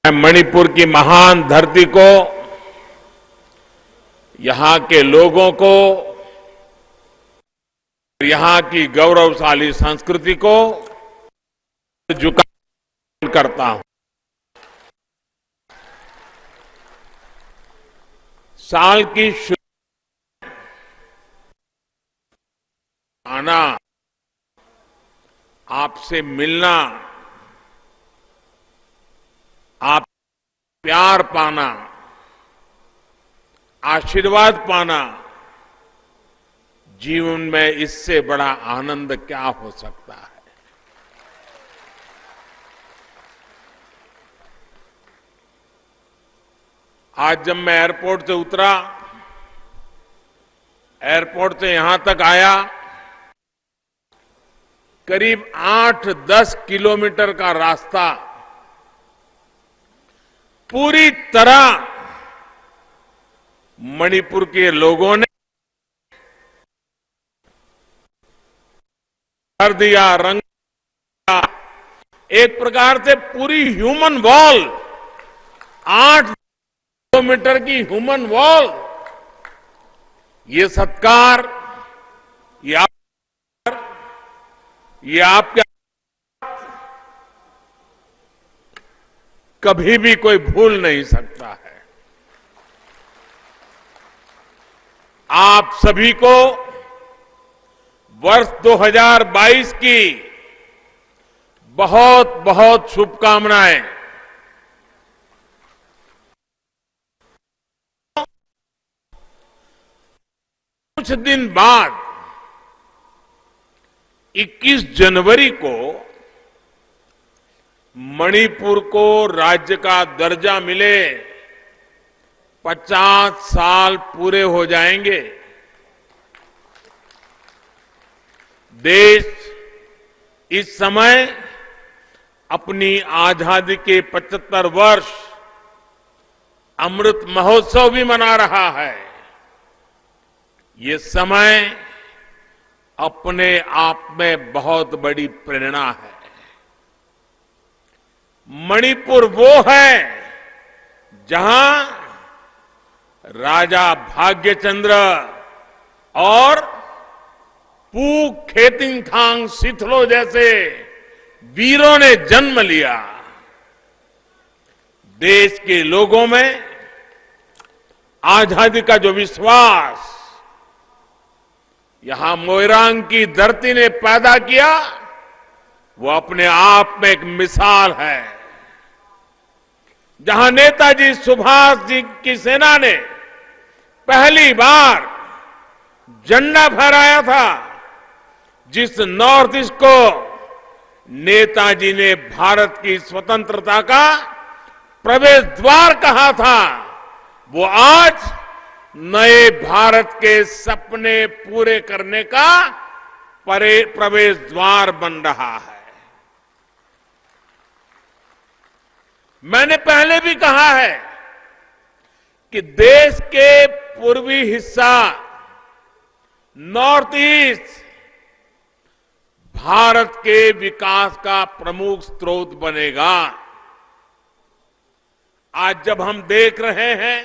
मैं मणिपुर की महान धरती को, यहां के लोगों को, यहां की गौरवशाली संस्कृति को झुका करता हूं। साल की आना, आपसे मिलना, आप प्यार पाना, आशीर्वाद पाना, जीवन में इससे बड़ा आनंद क्या हो सकता है। आज जब मैं एयरपोर्ट से उतरा, एयरपोर्ट से यहां तक आया, करीब 8-10 किलोमीटर का रास्ता पूरी तरह मणिपुर के लोगों ने कर दिया, रंग दिया। एक प्रकार से पूरी ह्यूमन वॉल, 8 किलोमीटर की ह्यूमन वॉल, ये सत्कार, ये आपके कभी भी कोई भूल नहीं सकता है। आप सभी को वर्ष 2022 की बहुत बहुत शुभकामनाएं। कुछ दिन बाद 21 जनवरी को मणिपुर को राज्य का दर्जा मिले 50 साल पूरे हो जाएंगे। देश इस समय अपनी आजादी के 75 वर्ष अमृत महोत्सव भी मना रहा है। ये समय अपने आप में बहुत बड़ी प्रेरणा है। मणिपुर वो है जहां राजा भाग्यचंद्र और पू खेतिंगखांग सिथलो जैसे वीरों ने जन्म लिया। देश के लोगों में आजादी का जो विश्वास यहां मोइरांग की धरती ने पैदा किया, वो अपने आप में एक मिसाल है। जहां नेताजी सुभाष जी की सेना ने पहली बार झंडा फहराया था, जिस नॉर्थ ईस्ट को नेताजी ने भारत की स्वतंत्रता का प्रवेश द्वार कहा था, वो आज नए भारत के सपने पूरे करने का प्रवेश द्वार बन रहा है। मैंने पहले भी कहा है कि देश के पूर्वी हिस्सा नॉर्थ ईस्ट भारत के विकास का प्रमुख स्रोत बनेगा। आज जब हम देख रहे हैं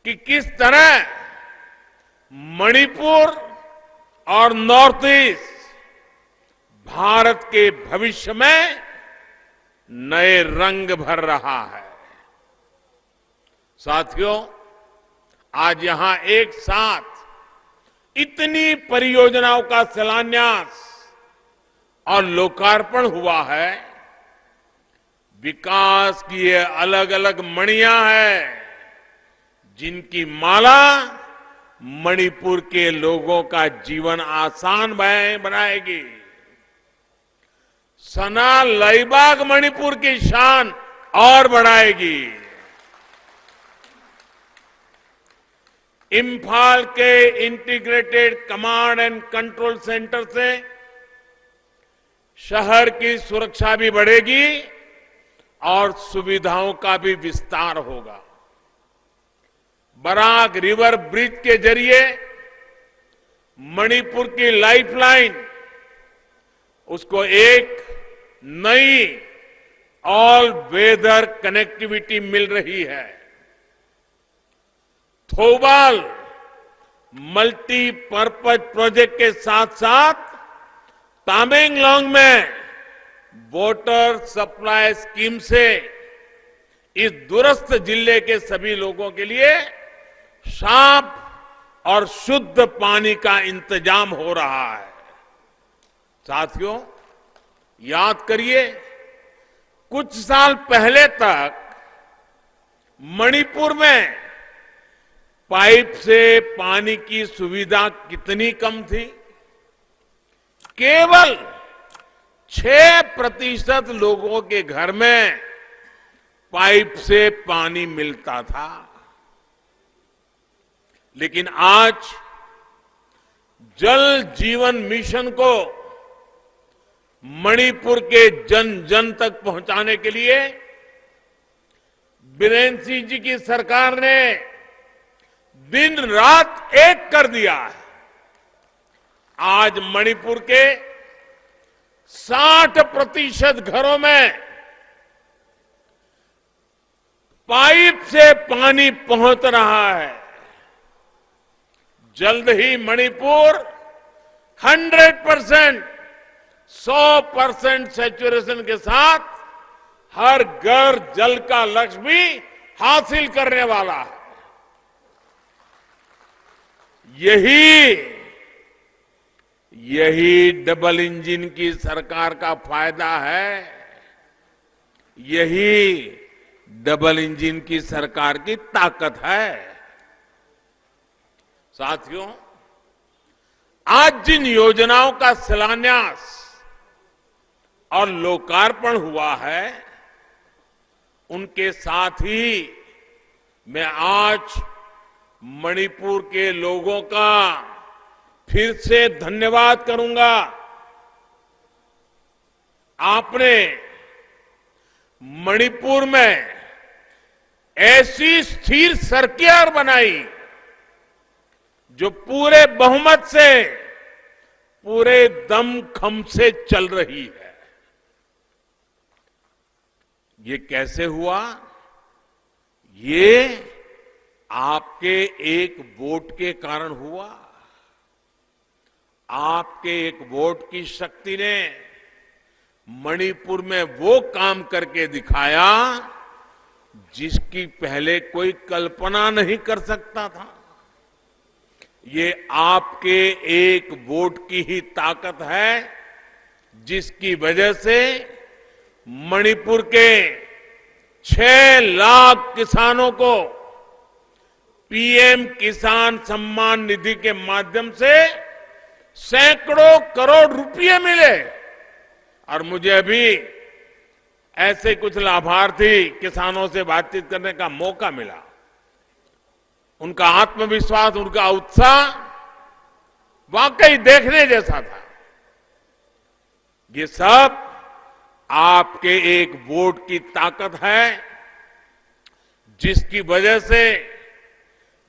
कि किस तरह मणिपुर और नॉर्थ ईस्ट भारत के भविष्य में नए रंग भर रहा है। साथियों, आज यहां एक साथ इतनी परियोजनाओं का शिलान्यास और लोकार्पण हुआ है। विकास की ये अलग अलग मणियां हैं, जिनकी माला मणिपुर के लोगों का जीवन आसान बनाएगी। सना लईबाग मणिपुर की शान और बढ़ाएगी। इंफाल के integrated command and control centre से शहर की सुरक्षा भी बढ़ेगी और सुविधाओं का भी विस्तार होगा। बराक रिवर ब्रिज के जरिए मणिपुर की लाइफलाइन, उसको एक नई ऑल वेदर कनेक्टिविटी मिल रही है। थोबाल मल्टीपर्पज प्रोजेक्ट के साथ साथ तामेंगलोंग में वाटर सप्लाई स्कीम से इस दूरस्थ जिले के सभी लोगों के लिए साफ और शुद्ध पानी का इंतजाम हो रहा है। साथियों, याद करिए, कुछ साल पहले तक मणिपुर में पाइप से पानी की सुविधा कितनी कम थी। केवल 6% लोगों के घर में पाइप से पानी मिलता था। लेकिन आज जल जीवन मिशन को मणिपुर के जन जन तक पहुंचाने के लिए बीरेन सिंह जी की सरकार ने दिन रात एक कर दिया है। आज मणिपुर के 60% घरों में पाइप से पानी पहुंच रहा है। जल्द ही मणिपुर 100% सैचुरेशन के साथ हर घर जल का लक्ष्य भी हासिल करने वाला है। यही डबल इंजन की सरकार का फायदा है। यही डबल इंजन की सरकार की ताकत है। साथियों, आज जिन योजनाओं का शिलान्यास और लोकार्पण हुआ है, उनके साथ ही मैं आज मणिपुर के लोगों का फिर से धन्यवाद करूंगा। आपने मणिपुर में ऐसी स्थिर सरकार बनाई जो पूरे बहुमत से, पूरे दमखम से चल रही है। ये कैसे हुआ? ये आपके एक वोट के कारण हुआ। आपके एक वोट की शक्ति ने मणिपुर में वो काम करके दिखाया जिसकी पहले कोई कल्पना नहीं कर सकता था। ये आपके एक वोट की ही ताकत है, जिसकी वजह से मणिपुर के 6 लाख किसानों को पीएम किसान सम्मान निधि के माध्यम से सैकड़ों करोड़ रुपए मिले। और मुझे अभी ऐसे कुछ लाभार्थी किसानों से बातचीत करने का मौका मिला। उनका आत्मविश्वास, उनका उत्साह वाकई देखने जैसा था। ये सब आपके एक वोट की ताकत है, जिसकी वजह से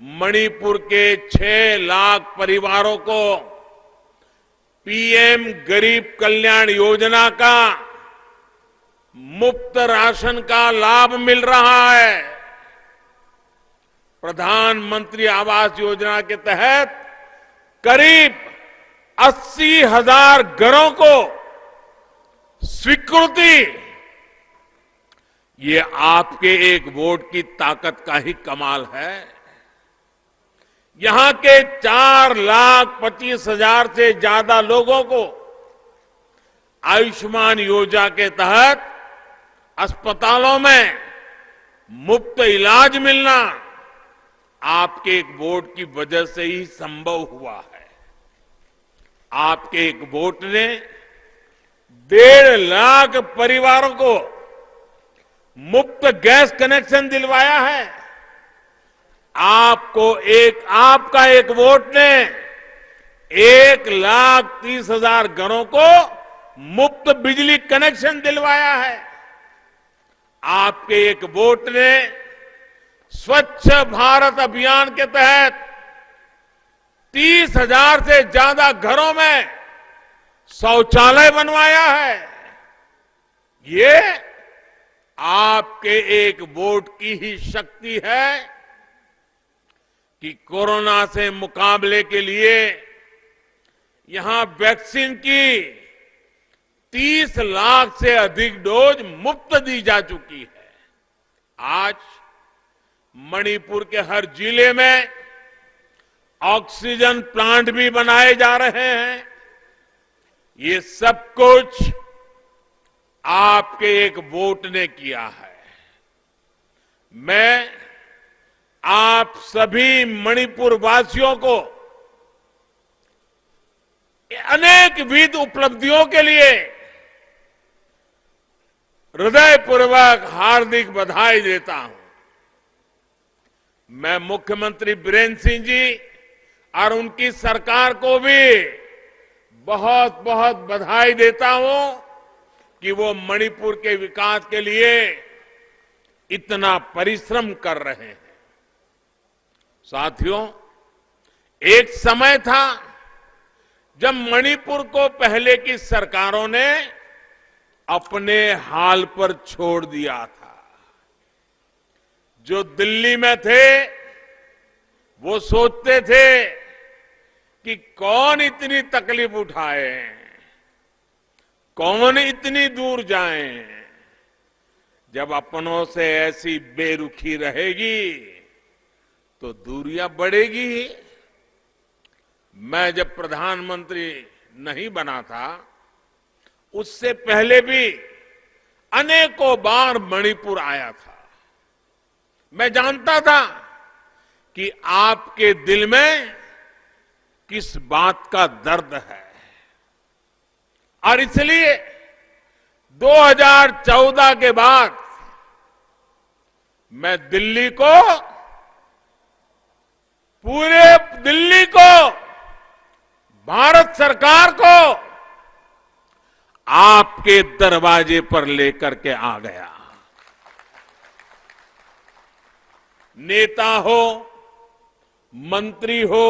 मणिपुर के 6 लाख परिवारों को पीएम गरीब कल्याण योजना का मुफ्त राशन का लाभ मिल रहा है। प्रधानमंत्री आवास योजना के तहत करीब 80,000 घरों को स्वीकृति। ये आपके एक वोट की ताकत का ही कमाल है। यहां के 4,25,000 से ज्यादा लोगों को आयुष्मान योजना के तहत अस्पतालों में मुफ्त इलाज मिलना आपके एक वोट की वजह से ही संभव हुआ है। आपके एक वोट ने 1.5 लाख परिवारों को मुफ्त गैस कनेक्शन दिलवाया है। आपका एक वोट ने 1,30,000 घरों को मुफ्त बिजली कनेक्शन दिलवाया है। आपके एक वोट ने स्वच्छ भारत अभियान के तहत 30,000 से ज्यादा घरों में शौचालय बनवाया है। ये आपके एक वोट की ही शक्ति है कि कोरोना से मुकाबले के लिए यहां वैक्सीन की 30 लाख से अधिक डोज मुफ्त दी जा चुकी है। आज मणिपुर के हर जिले में ऑक्सीजन प्लांट भी बनाए जा रहे हैं। ये सब कुछ आपके एक वोट ने किया है। मैं आप सभी मणिपुर वासियों को अनेकविध उपलब्धियों के लिए हृदयपूर्वक हार्दिक बधाई देता हूं। मैं मुख्यमंत्री बीरेन्द्र सिंह जी और उनकी सरकार को भी बहुत बहुत बधाई देता हूं कि वो मणिपुर के विकास के लिए इतना परिश्रम कर रहे हैं। साथियों, एक समय था जब मणिपुर को पहले की सरकारों ने अपने हाल पर छोड़ दिया था। जो दिल्ली में थे वो सोचते थे कि कौन इतनी तकलीफ उठाए, कौन इतनी दूर जाए। जब अपनों से ऐसी बेरुखी रहेगी तो दूरियां बढ़ेगी ही। मैं जब प्रधानमंत्री नहीं बना था उससे पहले भी अनेकों बार मणिपुर आया था। मैं जानता था कि आपके दिल में किस बात का दर्द है और इसलिए 2014 के बाद मैं दिल्ली को, पूरे दिल्ली को, भारत सरकार को आपके दरवाजे पर लेकर के आ गया। नेता हो, मंत्री हो,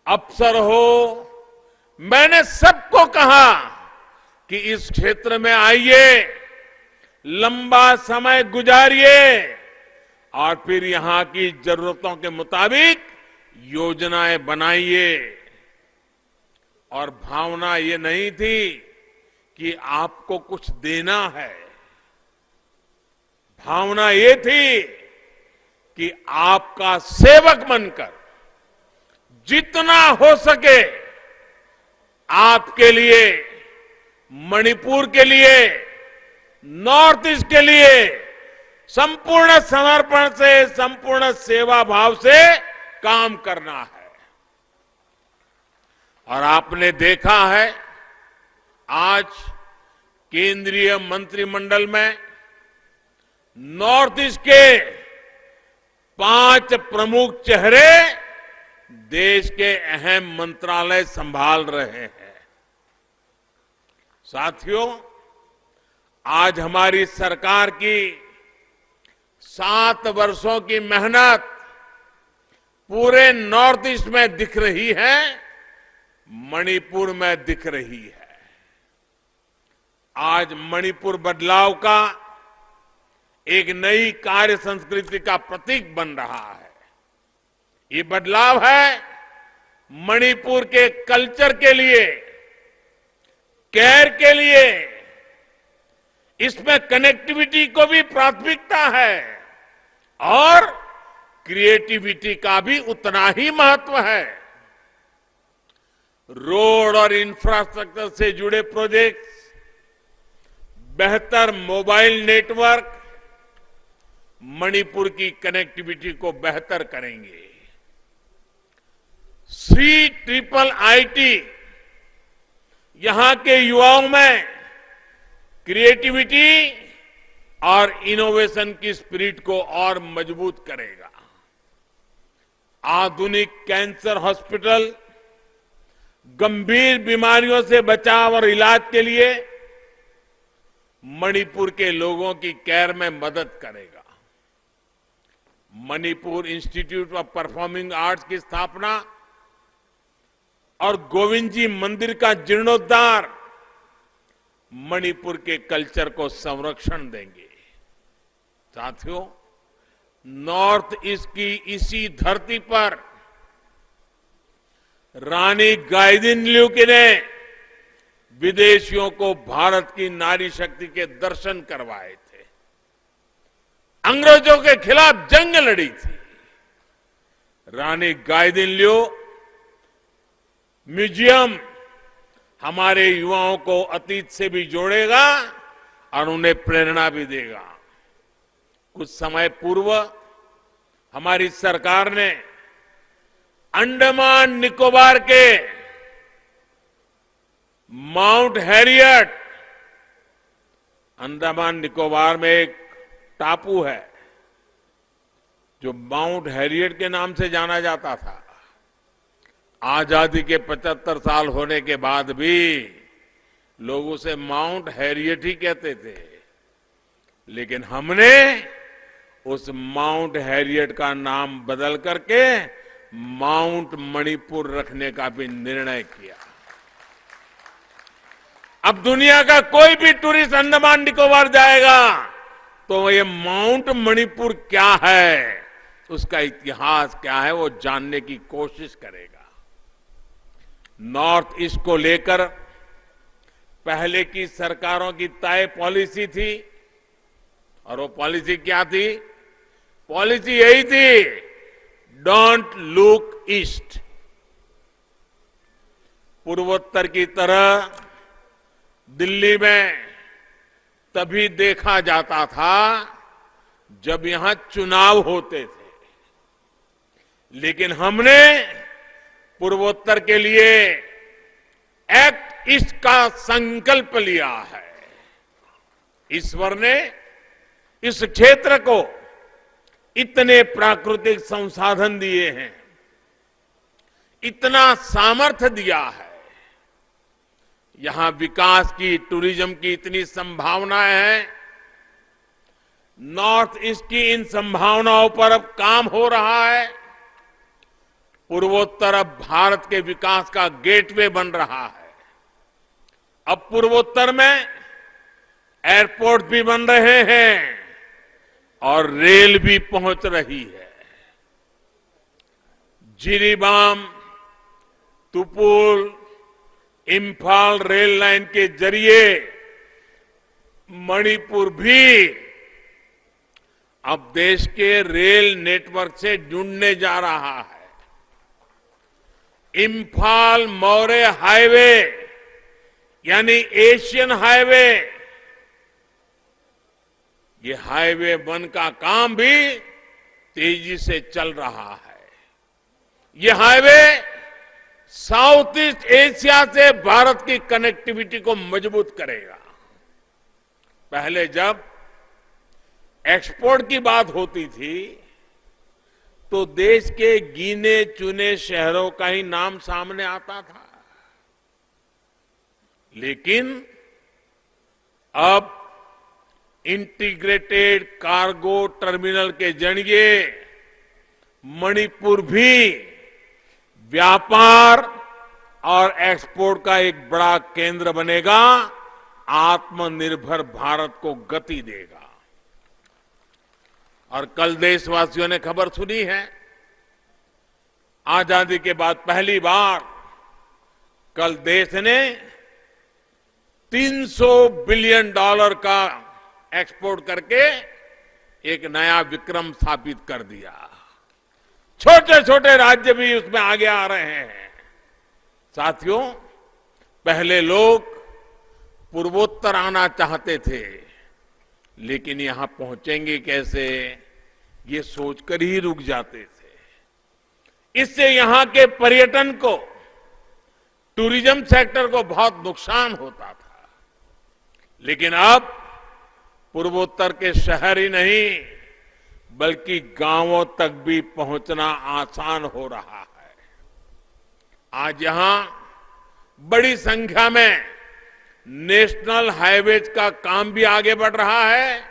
अफसर हो, मैंने सबको कहा कि इस क्षेत्र में आइए, लंबा समय गुजारिए और फिर यहां की जरूरतों के मुताबिक योजनाएं बनाइए। और भावना ये नहीं थी कि आपको कुछ देना है, भावना ये थी कि आपका सेवक बनकर जितना हो सके आपके लिए, मणिपुर के लिए, नॉर्थ ईस्ट के लिए संपूर्ण समर्पण से, संपूर्ण सेवा भाव से काम करना है। और आपने देखा है आज केंद्रीय मंत्रिमंडल में नॉर्थ ईस्ट के 5 प्रमुख चेहरे देश के अहम मंत्रालय संभाल रहे हैं। साथियों, आज हमारी सरकार की 7 वर्षों की मेहनत पूरे नॉर्थ ईस्ट में दिख रही है, मणिपुर में दिख रही है। आज मणिपुर बदलाव का एक नई कार्य संस्कृति का प्रतीक बन रहा है। ये बदलाव है मणिपुर के कल्चर के लिए, केयर के लिए। इसमें कनेक्टिविटी को भी प्राथमिकता है और क्रिएटिविटी का भी उतना ही महत्व है। रोड और इंफ्रास्ट्रक्चर से जुड़े प्रोजेक्ट्स, बेहतर मोबाइल नेटवर्क मणिपुर की कनेक्टिविटी को बेहतर करेंगे। CIIT यहां के युवाओं में क्रिएटिविटी और इनोवेशन की स्पिरिट को और मजबूत करेगा। आधुनिक कैंसर हॉस्पिटल गंभीर बीमारियों से बचाव और इलाज के लिए मणिपुर के लोगों की केयर में मदद करेगा। Manipur institute of performing arts की स्थापना और गोविंद जी मंदिर का जीर्णोद्धार मणिपुर के कल्चर को संरक्षण देंगे। साथियों, नॉर्थ ईस्ट की इसी धरती पर रानी गाइदिन्ल्यू ने विदेशियों को भारत की नारी शक्ति के दर्शन करवाए थे, अंग्रेजों के खिलाफ जंग लड़ी थी। रानी गाइदिन्ल्यू म्यूजियम हमारे युवाओं को अतीत से भी जोड़ेगा और उन्हें प्रेरणा भी देगा। कुछ समय पूर्व हमारी सरकार ने अंडमान निकोबार के माउंट हैरियट, अंडमान निकोबार में एक टापू है जो माउंट हैरियट के नाम से जाना जाता था। आजादी के 75 साल होने के बाद भी लोग उसे माउंट हैरियट ही कहते थे, लेकिन हमने उस माउंट हैरियट का नाम बदल करके माउंट मणिपुर रखने का भी निर्णय किया। अब दुनिया का कोई भी टूरिस्ट अंडमान निकोबार जाएगा तो ये माउंट मणिपुर क्या है, उसका इतिहास क्या है, वो जानने की कोशिश करेगा। नॉर्थ ईस्ट को लेकर पहले की सरकारों की तय पॉलिसी थी, और वो पॉलिसी क्या थी? पॉलिसी यही थी, डोंट लुक ईस्ट। पूर्वोत्तर की तरह दिल्ली में तभी देखा जाता था जब यहां चुनाव होते थे, लेकिन हमने पूर्वोत्तर के लिए एक्ट ईस्ट का संकल्प लिया है। ईश्वर ने इस क्षेत्र को इतने प्राकृतिक संसाधन दिए हैं, इतना सामर्थ्य दिया है, यहां विकास की, टूरिज्म की इतनी संभावनाएं हैं। नॉर्थ ईस्ट की इन संभावनाओं पर अब काम हो रहा है। पूर्वोत्तर अब भारत के विकास का गेटवे बन रहा है। अब पूर्वोत्तर में एयरपोर्ट भी बन रहे हैं और रेल भी पहुंच रही है। जिरीबाम, तुपुल, इंफाल रेल लाइन के जरिए मणिपुर भी अब देश के रेल नेटवर्क से जुड़ने जा रहा है। इंफाल मौर्य हाईवे यानी एशियन हाईवे, ये हाईवे 1 का काम भी तेजी से चल रहा है। ये हाईवे साउथ ईस्ट एशिया से भारत की कनेक्टिविटी को मजबूत करेगा। पहले जब एक्सपोर्ट की बात होती थी तो देश के गिने चुने शहरों का ही नाम सामने आता था, लेकिन अब इंटीग्रेटेड कार्गो टर्मिनल के जरिए मणिपुर भी व्यापार और एक्सपोर्ट का एक बड़ा केंद्र बनेगा, आत्मनिर्भर भारत को गति देगा। और कल देशवासियों ने खबर सुनी है, आजादी के बाद पहली बार कल देश ने $300 बिलियन का एक्सपोर्ट करके एक नया विक्रम स्थापित कर दिया। छोटे छोटे राज्य भी उसमें आगे आ रहे हैं। साथियों, पहले लोग पूर्वोत्तर आना चाहते थे, लेकिन यहां पहुंचेंगे कैसे, ये सोचकर ही रुक जाते थे। इससे यहां के पर्यटन को, टूरिज्म सेक्टर को बहुत नुकसान होता था। लेकिन अब पूर्वोत्तर के शहर ही नहीं बल्कि गांवों तक भी पहुंचना आसान हो रहा है। आज यहां बड़ी संख्या में नेशनल हाईवेज का काम भी आगे बढ़ रहा है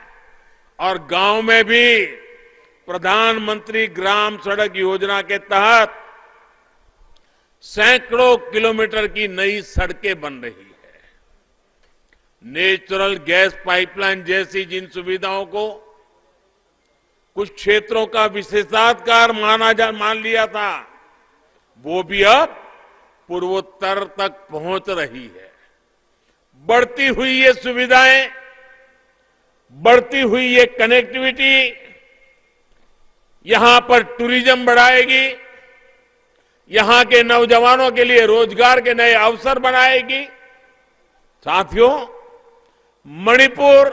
और गांव में भी प्रधानमंत्री ग्राम सड़क योजना के तहत सैकड़ों किलोमीटर की नई सड़कें बन रही है। नेचुरल गैस पाइपलाइन जैसी जिन सुविधाओं को कुछ क्षेत्रों का विशेषाधिकार मान लिया था, वो भी अब पूर्वोत्तर तक पहुंच रही है। बढ़ती हुई ये सुविधाएं, बढ़ती हुई ये कनेक्टिविटी यहां पर टूरिज्म बढ़ाएगी, यहां के नौजवानों के लिए रोजगार के नए अवसर बनाएगी। साथियों, मणिपुर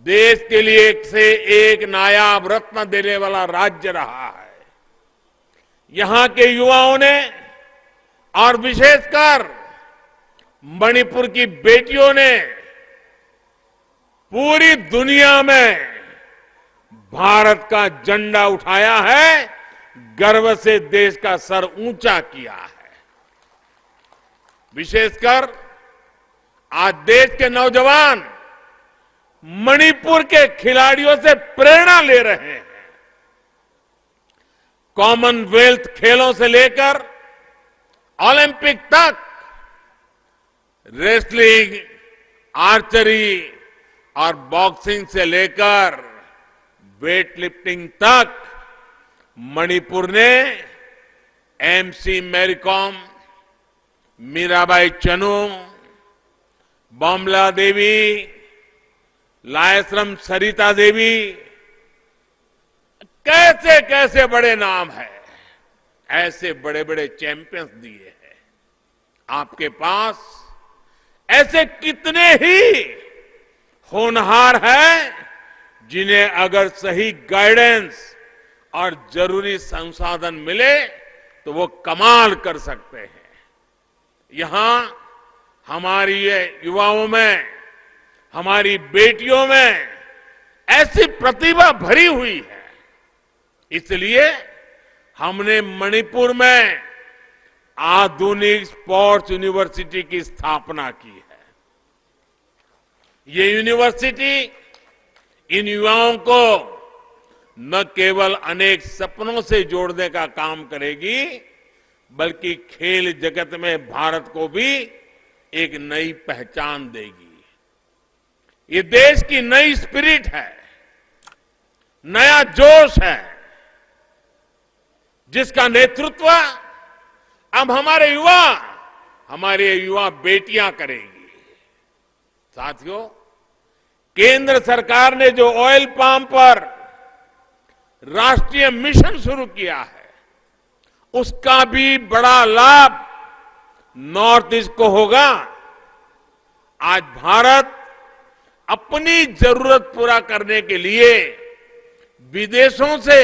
देश के लिए एक से एक नायाब रत्न देने वाला राज्य रहा है। यहां के युवाओं ने और विशेषकर मणिपुर की बेटियों ने पूरी दुनिया में भारत का झंडा उठाया है, गर्व से देश का सर ऊंचा किया है। विशेषकर आज देश के नौजवान मणिपुर के खिलाड़ियों से प्रेरणा ले रहे हैं। कॉमनवेल्थ खेलों से लेकर ओलंपिक तक, रेसलिंग, आर्चरी और बॉक्सिंग से लेकर वेट लिफ्टिंग तक मणिपुर ने एमसी मैरीकॉम, मीराबाई चनू, बमला देवी, लायसरम सरिता देवी, कैसे कैसे बड़े नाम है, ऐसे बड़े बड़े चैंपियंस दिए हैं। आपके पास ऐसे कितने ही होनहार हैं जिन्हें अगर सही गाइडेंस और जरूरी संसाधन मिले तो वो कमाल कर सकते हैं। यहां हमारी ये युवाओं में, हमारी बेटियों में ऐसी प्रतिभा भरी हुई है। इसलिए हमने मणिपुर में आधुनिक स्पोर्ट्स यूनिवर्सिटी की स्थापना की है। ये यूनिवर्सिटी इन युवाओं को न केवल अनेक सपनों से जोड़ने का काम करेगी, बल्कि खेल जगत में भारत को भी एक नई पहचान देगी। ये देश की नई स्पिरिट है, नया जोश है, जिसका नेतृत्व अब हमारे युवा बेटियां करेगी। साथियों, केंद्र सरकार ने जो ऑयल पाम पर राष्ट्रीय मिशन शुरू किया है, उसका भी बड़ा लाभ नॉर्थ ईस्ट को होगा। आज भारत अपनी जरूरत पूरा करने के लिए विदेशों से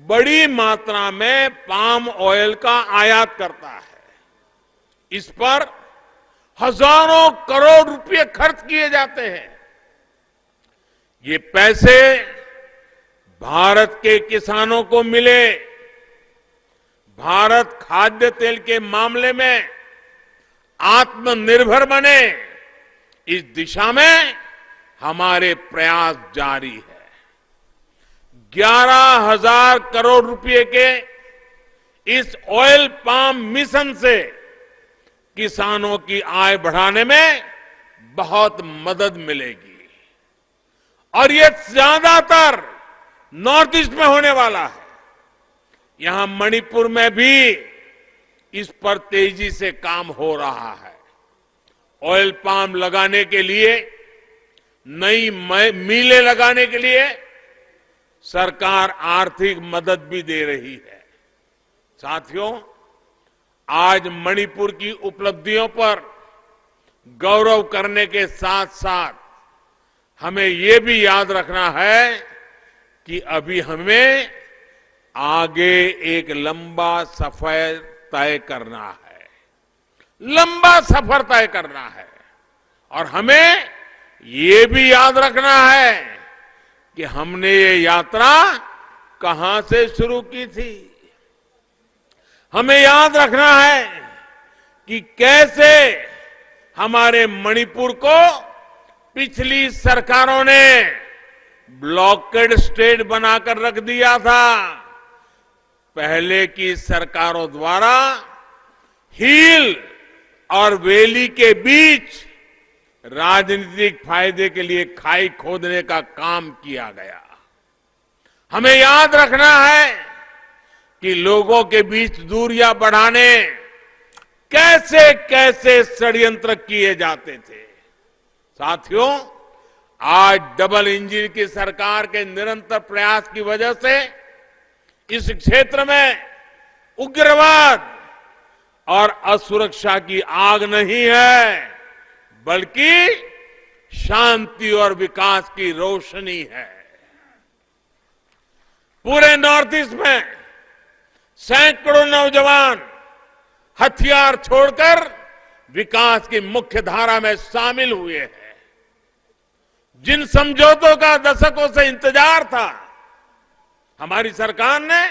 बड़ी मात्रा में पाम ऑयल का आयात करता है। इस पर हजारों करोड़ रुपए खर्च किए जाते हैं। ये पैसे भारत के किसानों को मिले, भारत खाद्य तेल के मामले में आत्मनिर्भर बने, इस दिशा में हमारे प्रयास जारी है। 11,000 करोड़ रुपए के इस ऑयल पाम मिशन से किसानों की आय बढ़ाने में बहुत मदद मिलेगी। और ये ज्यादातर नॉर्थ ईस्ट में होने वाला है। यहां मणिपुर में भी इस पर तेजी से काम हो रहा है। ऑयल पाम लगाने के लिए, नई मिलें लगाने के लिए सरकार आर्थिक मदद भी दे रही है। साथियों, आज मणिपुर की उपलब्धियों पर गौरव करने के साथ साथ हमें ये भी याद रखना है कि अभी हमें आगे एक लंबा सफर तय करना है। लंबा सफर तय करना है। और हमें ये भी याद रखना है कि हमने ये यात्रा कहां से शुरू की थी। हमें याद रखना है कि कैसे हमारे मणिपुर को पिछली सरकारों ने ब्लॉकेड स्टेट बनाकर रख दिया था। पहले की सरकारों द्वारा हील और वैली के बीच राजनीतिक फायदे के लिए खाई खोदने का काम किया गया। हमें याद रखना है कि लोगों के बीच दूरियां बढ़ाने कैसे कैसे षड्यंत्र किए जाते थे। साथियों, आज डबल इंजन की सरकार के निरंतर प्रयास की वजह से इस क्षेत्र में उग्रवाद और असुरक्षा की आग नहीं है, बल्कि शांति और विकास की रोशनी है। पूरे नॉर्थ ईस्ट में सैकड़ों नौजवान हथियार छोड़कर विकास की मुख्य धारा में शामिल हुए हैं। जिन समझौतों का दशकों से इंतजार था, हमारी सरकार ने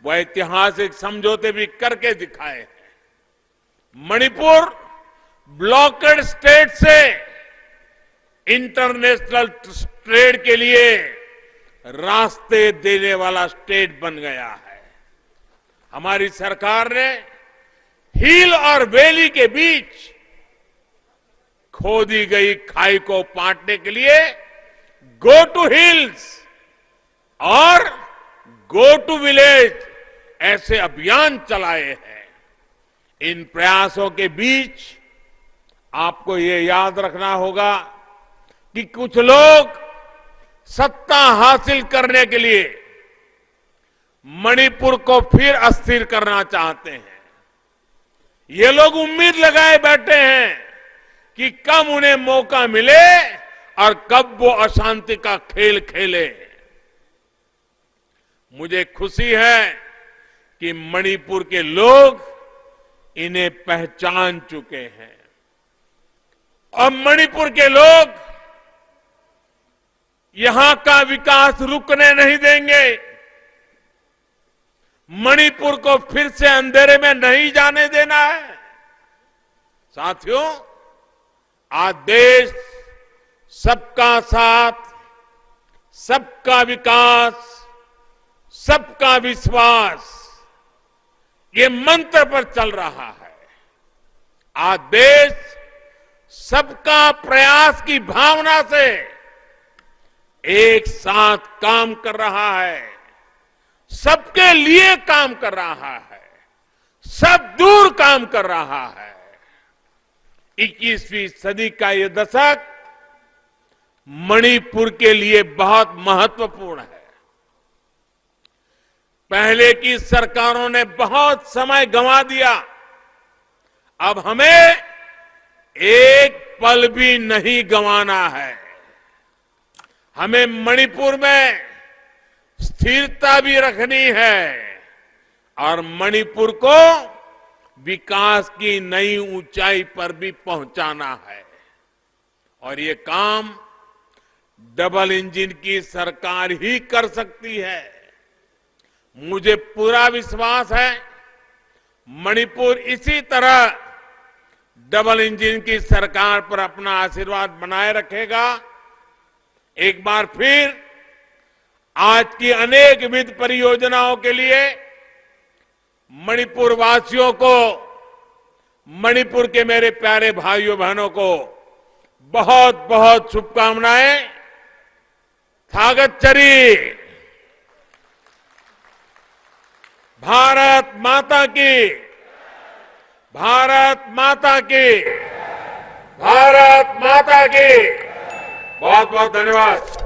वो ऐतिहासिक समझौते भी करके दिखाए हैं। मणिपुर ब्लॉकेड स्टेट से इंटरनेशनल ट्रेड के लिए रास्ते देने वाला स्टेट बन गया है। हमारी सरकार ने हिल और वैली के बीच खोदी गई खाई को पाटने के लिए गो टू हिल्स और गो टू विलेज ऐसे अभियान चलाए हैं। इन प्रयासों के बीच आपको ये याद रखना होगा कि कुछ लोग सत्ता हासिल करने के लिए मणिपुर को फिर अस्थिर करना चाहते हैं। ये लोग उम्मीद लगाए बैठे हैं कि कब उन्हें मौका मिले और कब वो अशांति का खेल खेले। मुझे खुशी है कि मणिपुर के लोग इन्हें पहचान चुके हैं और मणिपुर के लोग यहां का विकास रुकने नहीं देंगे। मणिपुर को फिर से अंधेरे में नहीं जाने देना है। साथियों, आज देश सबका साथ, सबका विकास, सबका विश्वास, ये मंत्र पर चल रहा है। आज देश सबका प्रयास की भावना से एक साथ काम कर रहा है, सबके लिए काम कर रहा है, सब दूर काम कर रहा है। 21वीं सदी का ये दशक मणिपुर के लिए बहुत महत्वपूर्ण है। पहले की सरकारों ने बहुत समय गंवा दिया। अब हमें एक पल भी नहीं गंवाना है। हमें मणिपुर में स्थिरता भी रखनी है और मणिपुर को विकास की नई ऊंचाई पर भी पहुंचाना है। और ये काम डबल इंजन की सरकार ही कर सकती है। मुझे पूरा विश्वास है मणिपुर इसी तरह डबल इंजन की सरकार पर अपना आशीर्वाद बनाए रखेगा। एक बार फिर आज की अनेक विविध परियोजनाओं के लिए मणिपुर वासियों को, मणिपुर के मेरे प्यारे भाइयों बहनों को बहुत बहुत शुभकामनाएं। थागतचरी। भारत माता की, भारत माता की, भारत माता की। बहुत बहुत धन्यवाद।